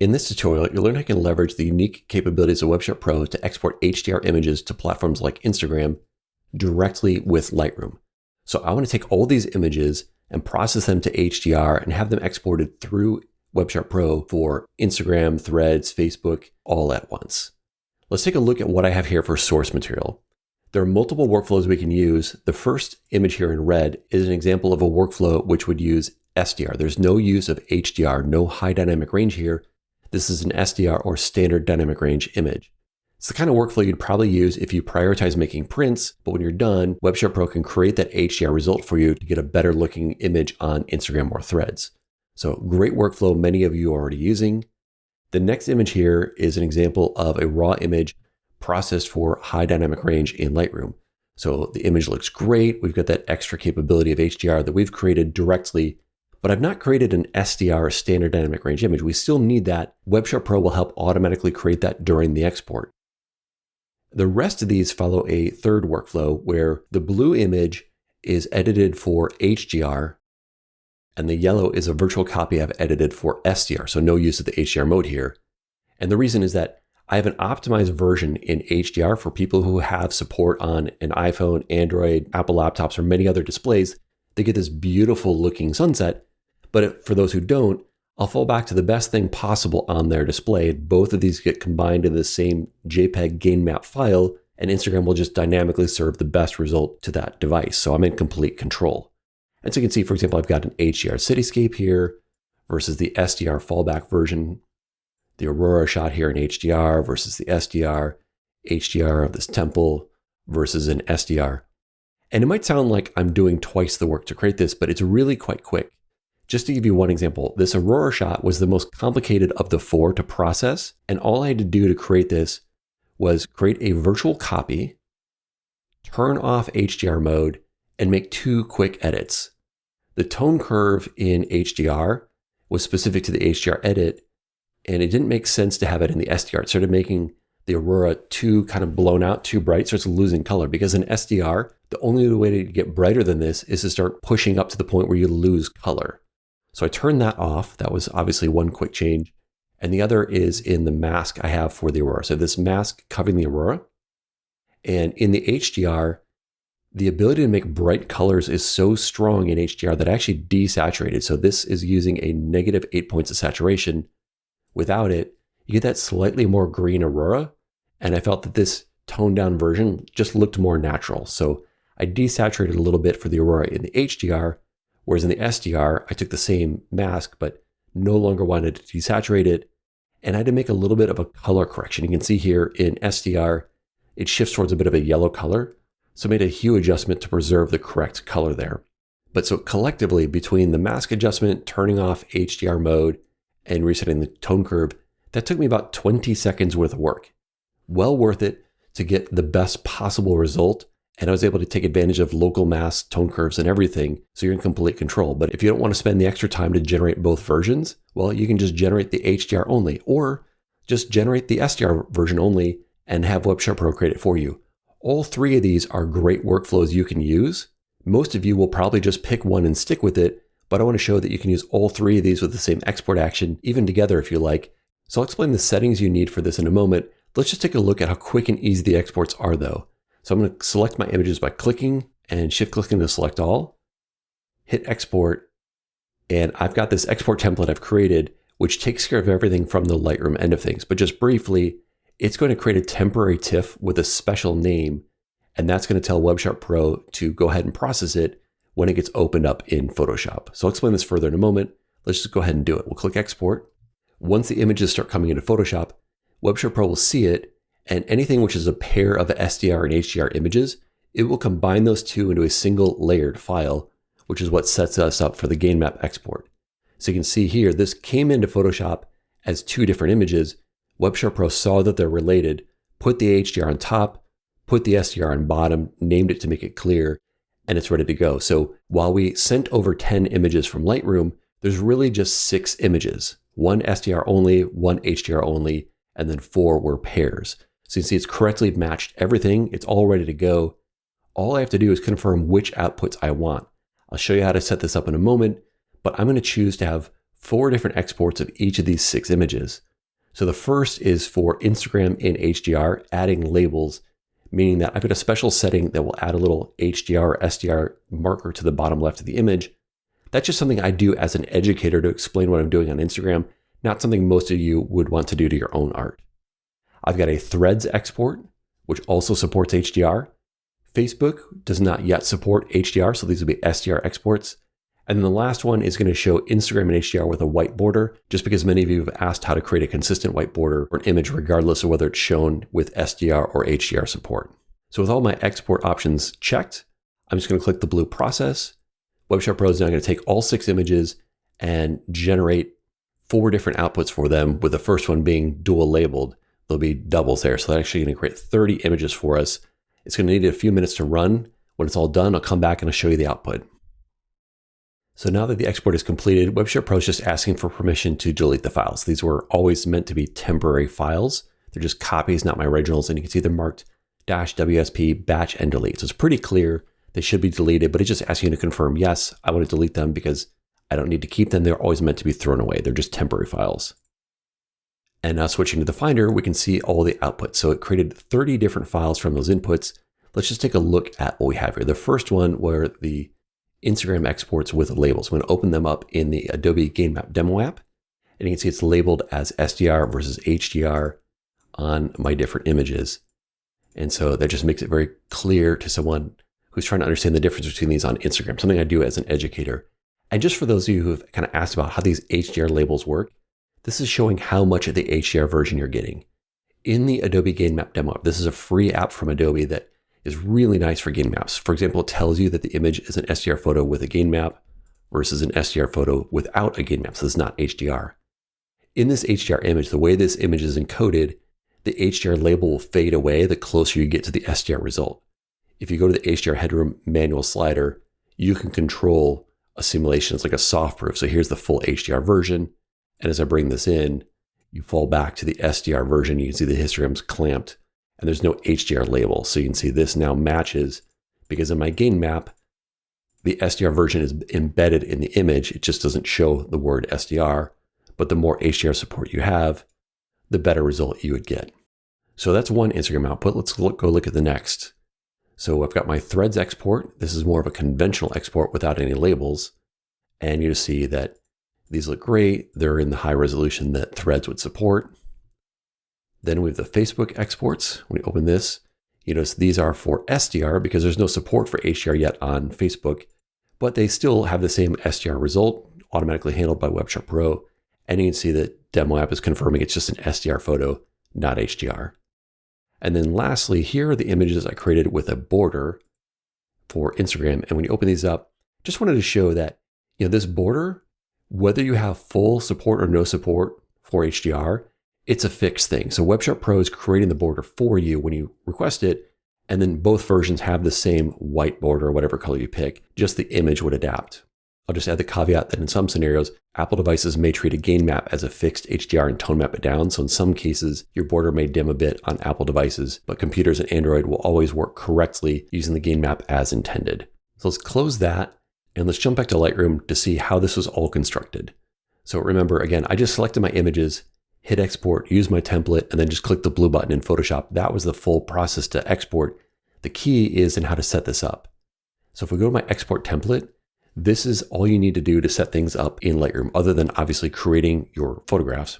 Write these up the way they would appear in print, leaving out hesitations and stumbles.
In this tutorial, you'll learn how you can leverage the unique capabilities of WebSharp Pro to export HDR images to platforms like Instagram directly with Lightroom. So I want to take all these images and process them to HDR and have them exported through WebSharp Pro for Instagram, Threads, Facebook, all at once. Let's take a look at what I have here for source material. There are multiple workflows we can use. The first image here in red is an example of a workflow which would use SDR. There's no use of HDR, no high dynamic range here. This is an SDR or standard dynamic range image. It's the kind of workflow you'd probably use if you prioritize making prints, but when you're done, WebSharp Pro can create that HDR result for you to get a better looking image on Instagram or Threads. So great workflow, many of you are already using. The next image here is an example of a raw image processed for high dynamic range in Lightroom. So the image looks great. We've got that extra capability of HDR that we've created directly, but I've not created an SDR, a standard dynamic range image. We still need that. WebSharp Pro will help automatically create that during the export. The rest of these follow a third workflow where the blue image is edited for HDR and the yellow is a virtual copy I've edited for SDR. So no use of the HDR mode here. And the reason is that I have an optimized version in HDR for people who have support on an iPhone, Android, Apple laptops, or many other displays. They get this beautiful looking sunset. But for those who don't, I'll fall back to the best thing possible on their display. Both of these get combined in the same JPEG gain map file, and Instagram will just dynamically serve the best result to that device. So I'm in complete control. And so you can see, for example, I've got an HDR cityscape here versus the SDR fallback version, the Aurora shot here in HDR versus the SDR, HDR of this temple versus an SDR. And it might sound like I'm doing twice the work to create this, but it's really quite quick. Just to give you one example, this Aurora shot was the most complicated of the four to process, and all I had to do to create this was create a virtual copy, turn off HDR mode, and make two quick edits. The tone curve in HDR was specific to the HDR edit, and it didn't make sense to have it in the SDR. It started making the Aurora too kind of blown out, too bright, so it's losing color. Because in SDR, the only way to get brighter than this is to start pushing up to the point where you lose color. So I turned that off. That was obviously one quick change. And the other is in the mask I have for the Aurora. So this mask covering the Aurora. And in the HDR, the ability to make bright colors is so strong in HDR that I actually desaturated. So this is using a negative 8 points of saturation. Without it, you get that slightly more green Aurora. And I felt that this toned down version just looked more natural. So I desaturated a little bit for the Aurora in the HDR. Whereas in the SDR, I took the same mask, but no longer wanted to desaturate it. And I had to make a little bit of a color correction. You can see here in SDR, it shifts towards a bit of a yellow color. So I made a hue adjustment to preserve the correct color there. But so collectively, between the mask adjustment, turning off HDR mode, and resetting the tone curve, that took me about 20 seconds worth of work. Well worth it to get the best possible result. And I was able to take advantage of local mask, tone curves, and everything, so you're in complete control. But if you don't want to spend the extra time to generate both versions, well, you can just generate the HDR only, or just generate the SDR version only and have WebSharp Pro create it for you. All three of these are great workflows you can use. Most of you will probably just pick one and stick with it, but I want to show that you can use all three of these with the same export action, even together if you like. So I'll explain the settings you need for this in a moment. Let's just take a look at how quick and easy the exports are though. So I'm going to select my images by clicking and shift clicking to select all, hit export, and I've got this export template I've created, which takes care of everything from the Lightroom end of things. But just briefly, it's going to create a temporary TIFF with a special name, and that's going to tell WebSharp Pro to go ahead and process it when it gets opened up in Photoshop. So I'll explain this further in a moment. Let's just go ahead and do it. We'll click export. Once the images start coming into Photoshop, WebSharp Pro will see it, and anything which is a pair of SDR and HDR images, it will combine those two into a single layered file, which is what sets us up for the gain map export. So you can see here, this came into Photoshop as two different images. WebSharp Pro saw that they're related, put the HDR on top, put the SDR on bottom, named it to make it clear, and it's ready to go. So while we sent over 10 images from Lightroom, there's really just 6 images, one SDR only, one HDR only, and then 4 were pairs. So you can see it's correctly matched everything. It's all ready to go. All I have to do is confirm which outputs I want. I'll show you how to set this up in a moment, but I'm going to choose to have 4 different exports of each of these 6 images. So the first is for Instagram in HDR, adding labels, meaning that I've got a special setting that will add a little HDR or SDR marker to the bottom left of the image. That's just something I do as an educator to explain what I'm doing on Instagram, not something most of you would want to do to your own art. I've got a Threads export, which also supports HDR. Facebook does not yet support HDR, so these will be SDR exports. And then the last one is going to show Instagram in HDR with a white border, just because many of you have asked how to create a consistent white border for an image, regardless of whether it's shown with SDR or HDR support. So with all my export options checked, I'm just going to click the blue process. WebSharp Pro is now going to take all 6 images and generate 4 different outputs for them, with the first one being dual labeled. There'll be doubles there. So that's actually going to create 30 images for us. It's going to need a few minutes to run. When it's all done, I'll come back and I'll show you the output. So now that the export is completed, WebSharp Pro is just asking for permission to delete the files. These were always meant to be temporary files. They're just copies, not my originals. And you can see they're marked -WSP, batch, and delete. So it's pretty clear they should be deleted, but it's just asking you to confirm, yes, I want to delete them because I don't need to keep them. They're always meant to be thrown away. They're just temporary files. And now switching to the Finder, we can see all the outputs. So it created 30 different files from those inputs. Let's just take a look at what we have here. The first one were the Instagram exports with labels. I'm going to open them up in the Adobe Game Map demo app. And you can see it's labeled as SDR versus HDR on my different images. And so that just makes it very clear to someone who's trying to understand the difference between these on Instagram, something I do as an educator. And just for those of you who have kind of asked about how these HDR labels work, this is showing how much of the HDR version you're getting. In the Adobe Game Map demo app, this is a free app from Adobe that is really nice for game maps. For example, it tells you that the image is an SDR photo with a game map versus an SDR photo without a game map. So it's not HDR. In this HDR image, the way this image is encoded, the HDR label will fade away the closer you get to the SDR result. If you go to the HDR headroom manual slider, you can control a simulation. It's like a soft proof. So here's the full HDR version. And as I bring this in, you fall back to the SDR version. You can see the histogram's clamped and there's no HDR label. So you can see this now matches because in my game map, the SDR version is embedded in the image. It just doesn't show the word SDR, but the more HDR support you have, the better result you would get. So that's one Instagram output. Let's go look at the next. So I've got my Threads export. This is more of a conventional export without any labels. And you just see that these look great. They're in the high resolution that Threads would support. Then we have the Facebook exports. When we open this, you notice these are for SDR because there's no support for HDR yet on Facebook, but they still have the same SDR result automatically handled by WebSharp Pro. And you can see that demo app is confirming it's just an SDR photo, not HDR. And then lastly, here are the images I created with a border for Instagram. And when you open these up, just wanted to show that, this border, whether you have full support or no support for HDR, it's a fixed thing. So WebSharp Pro is creating the border for you when you request it. And then both versions have the same white border or whatever color you pick, just the image would adapt. I'll just add the caveat that in some scenarios, Apple devices may treat a game map as a fixed HDR and tone map it down. So in some cases, your border may dim a bit on Apple devices, but computers and Android will always work correctly using the game map as intended. So let's close that and let's jump back to Lightroom to see how this was all constructed. So remember, again, I just selected my images, hit export, use my template, and then just click the blue button in Photoshop. That was the full process to export. The key is in how to set this up. So if we go to my export template, this is all you need to do to set things up in Lightroom, other than obviously creating your photographs.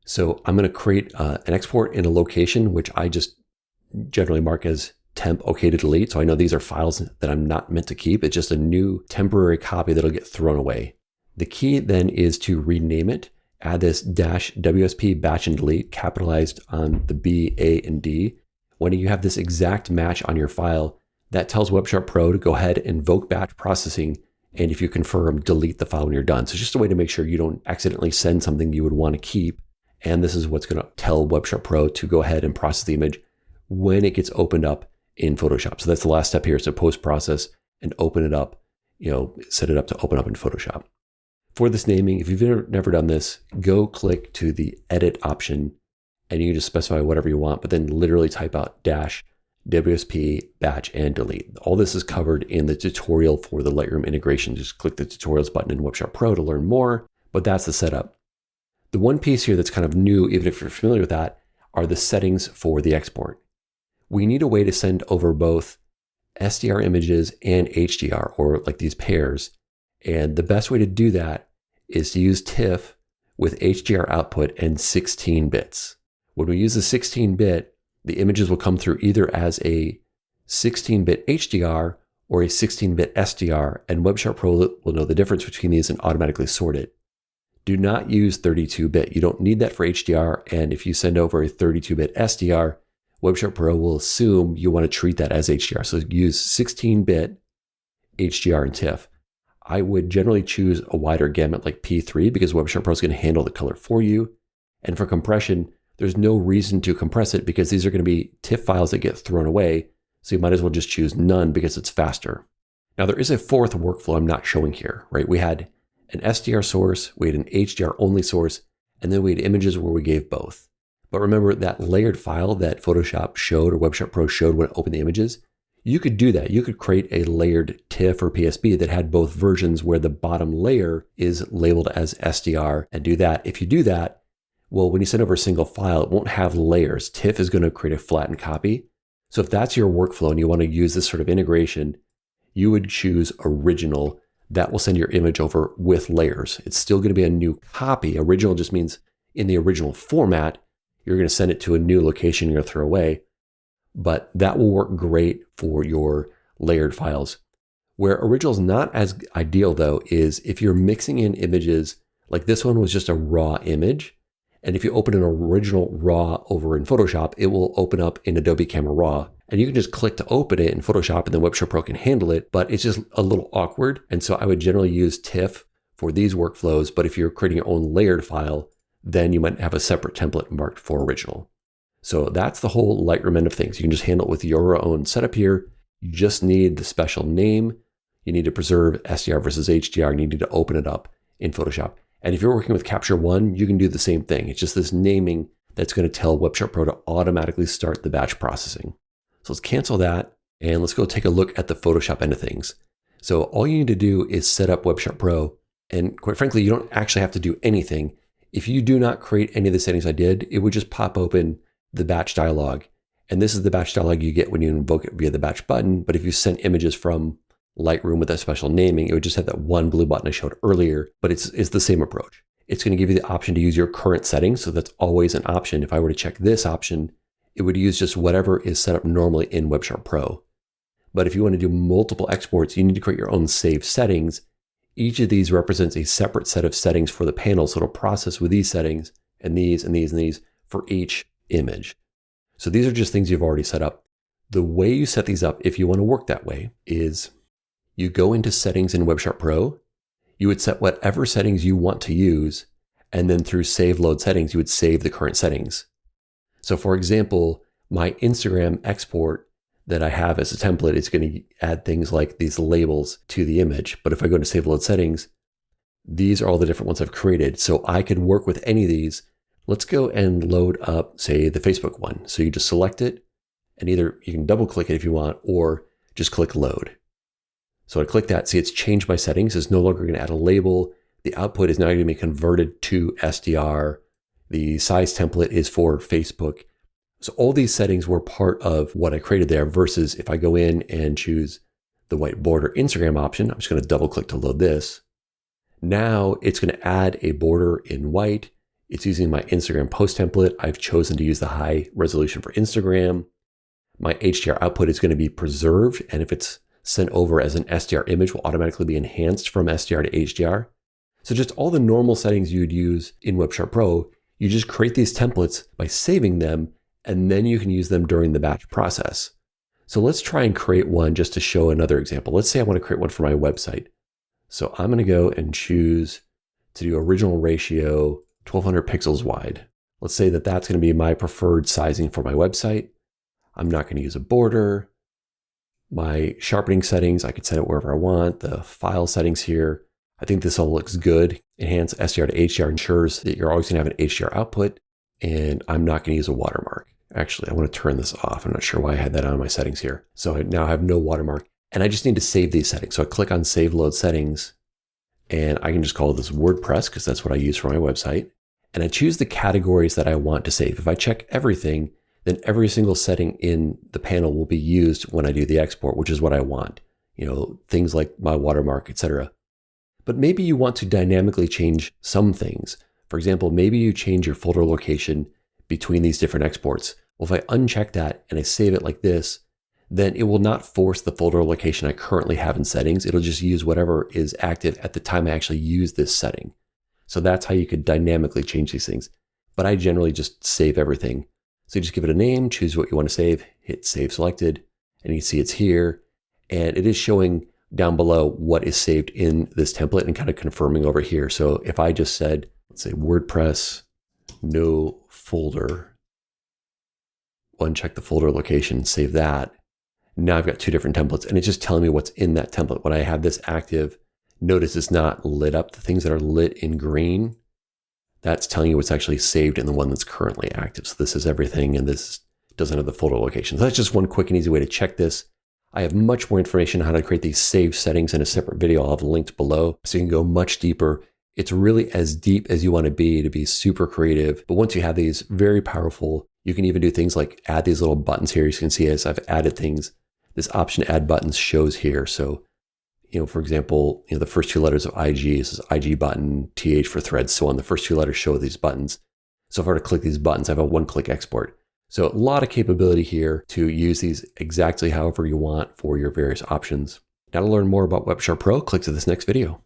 So I'm going to create an export in a location, which I just generally mark as temp okay to delete. So I know these are files that I'm not meant to keep. It's just a new temporary copy that'll get thrown away. The key then is to rename it, add this -WSP batch and delete capitalized on the B, A, and D. When you have this exact match on your file, that tells WebSharp Pro to go ahead and invoke batch processing. And if you confirm, delete the file when you're done. So it's just a way to make sure you don't accidentally send something you would want to keep. And this is what's going to tell WebSharp Pro to go ahead and process the image when it gets opened up in Photoshop. So that's the last step here, is to post-process and open it up, set it up to open up in Photoshop. For this naming, if you've never done this, go click to the edit option and you can just specify whatever you want, but then literally type out -WSP batch and delete. All this is covered in the tutorial for the Lightroom integration. Just click the tutorials button in WebSharp Pro to learn more, but that's the setup. The one piece here that's kind of new, even if you're familiar with that, are the settings for the export. We need a way to send over both SDR images and HDR, or like these pairs. And the best way to do that is to use TIFF with HDR output and 16 bits. When we use the 16-bit, the images will come through either as a 16-bit HDR or a 16-bit SDR, and WebSharp Pro will know the difference between these and automatically sort it. Do not use 32-bit. You don't need that for HDR, and if you send over a 32-bit SDR, WebSharp Pro will assume you want to treat that as HDR. So use 16-bit HDR and TIFF. I would generally choose a wider gamut like P3 because WebSharp Pro is going to handle the color for you. And for compression, there's no reason to compress it because these are going to be TIFF files that get thrown away. So you might as well just choose none because it's faster. Now there is a fourth workflow I'm not showing here, right? We had an SDR source, we had an HDR only source, and then we had images where we gave both. But remember that layered file that Photoshop showed or WebSharp Pro showed when it opened the images? You could do that. You could create a layered TIFF or PSB that had both versions where the bottom layer is labeled as SDR and do that. If you do that, well, when you send over a single file, it won't have layers. TIFF is going to create a flattened copy. So if that's your workflow and you want to use this sort of integration, you would choose original. That will send your image over with layers. It's still going to be a new copy. Original just means in the original format, you're going to send it to a new location you're going to throw away. But that will work great for your layered files. Where original is not as ideal though is if you're mixing in images, like this one was just a raw image. And if you open an original RAW over in Photoshop, it will open up in Adobe Camera Raw. And you can just click to open it in Photoshop and then WebSharp Pro can handle it, but it's just a little awkward. And so I would generally use TIFF for these workflows. But if you're creating your own layered file, then you might have a separate template marked for original. So that's the whole Lightroom end of things. You can just handle it with your own setup here. You just need the special name. You need to preserve SDR versus HDR, and you need to open it up in Photoshop. And if you're working with Capture One, you can do the same thing. It's just this naming that's going to tell WebSharp Pro to automatically start the batch processing. So let's cancel that and let's go take a look at the Photoshop end of things. So all you need to do is set up WebSharp Pro. And quite frankly, you don't actually have to do anything. If you do not create any of the settings I did, it would just pop open the batch dialog. And this is the batch dialog you get when you invoke it via the batch button. But if you send images from Lightroom with that special naming, it would just have that one blue button I showed earlier, but it's the same approach. It's going to give you the option to use your current settings. So that's always an option. If I were to check this option, it would use just whatever is set up normally in WebSharp Pro. But if you want to do multiple exports, you need to create your own saved settings. Each of these represents a separate set of settings for the panel. So it'll process with these settings and these and these and these for each image. So these are just things you've already set up. The way you set these up, if you want to work that way, is you go into settings in WebSharp Pro, you would set whatever settings you want to use, and then through save load settings, you would save the current settings. So for example, my Instagram export that I have as a template is going to add things like these labels to the image. But if I go to save load settings, these are all the different ones I've created. So I could work with any of these. Let's go and load up, say, the Facebook one. So you just select it, and either you can double click it if you want, or just click load. So I click that, see it's changed my settings. It's no longer going to add a label. The output is now going to be converted to SDR. The size template is for Facebook. So all these settings were part of what I created there versus if I go in and choose the white border Instagram option, I'm just going to double click to load this. Now it's going to add a border in white. It's using my Instagram post template. I've chosen to use the high resolution for Instagram. My HDR output is going to be preserved. And if it's sent over as an SDR image, will automatically be enhanced from SDR to HDR. So just all the normal settings you'd use in WebSharp Pro, you just create these templates by saving them, and then you can use them during the batch process. So let's try and create one just to show another example. Let's say I want to create one for my website. So I'm going to go and choose to do original ratio 1200 pixels wide. Let's say that that's going to be my preferred sizing for my website. I'm not going to use a border. My sharpening settings, I could set it wherever I want. The file settings here, I think this all looks good. Enhance SDR to HDR ensures that you're always going to have an HDR output, and I'm not going to use a watermark. Actually, I want to turn this off. I'm not sure why I had that on my settings here. So I now have no watermark, and I just need to save these settings. So I click on Save Load Settings, and I can just call this WordPress because that's what I use for my website. and I choose the categories that I want to save. If I check everything, then every single setting in the panel will be used when I do the export, which is what I want. Things like my watermark, etc. But maybe you want to dynamically change some things. For example, maybe you change your folder location between these different exports. Well, if I uncheck that and I save it like this, then it will not force the folder location I currently have in settings. It'll just use whatever is active at the time I actually use this setting. So that's how you could dynamically change these things. But I generally just save everything. So you just give it a name, choose what you want to save, hit save selected, and you see it's here. And it is showing down below what is saved in this template and kind of confirming over here. So if I just said, let's say WordPress, no folder, uncheck the folder location, save that. Now I've got two different templates and it's just telling me what's in that template. When I have this active, notice it's not lit up. The things that are lit in green, that's telling you what's actually saved in the one that's currently active. So this is everything and this doesn't have the folder location. So that's just one quick and easy way to check this. I have much more information on how to create these saved settings in a separate video. I'll have linked below so you can go much deeper. It's really as deep as you want to be super creative. But once you have these, very powerful, you can even do things like add these little buttons here. You can see as I've added things, this option to add buttons shows here. So, for example, the first two letters of IG, this is IG button, TH for threads, so on. The first two letters show these buttons. So if I were to click these buttons, I have a one-click export. So a lot of capability here to use these exactly however you want for your various options. Now to learn more about WebSharp Pro, click to this next video.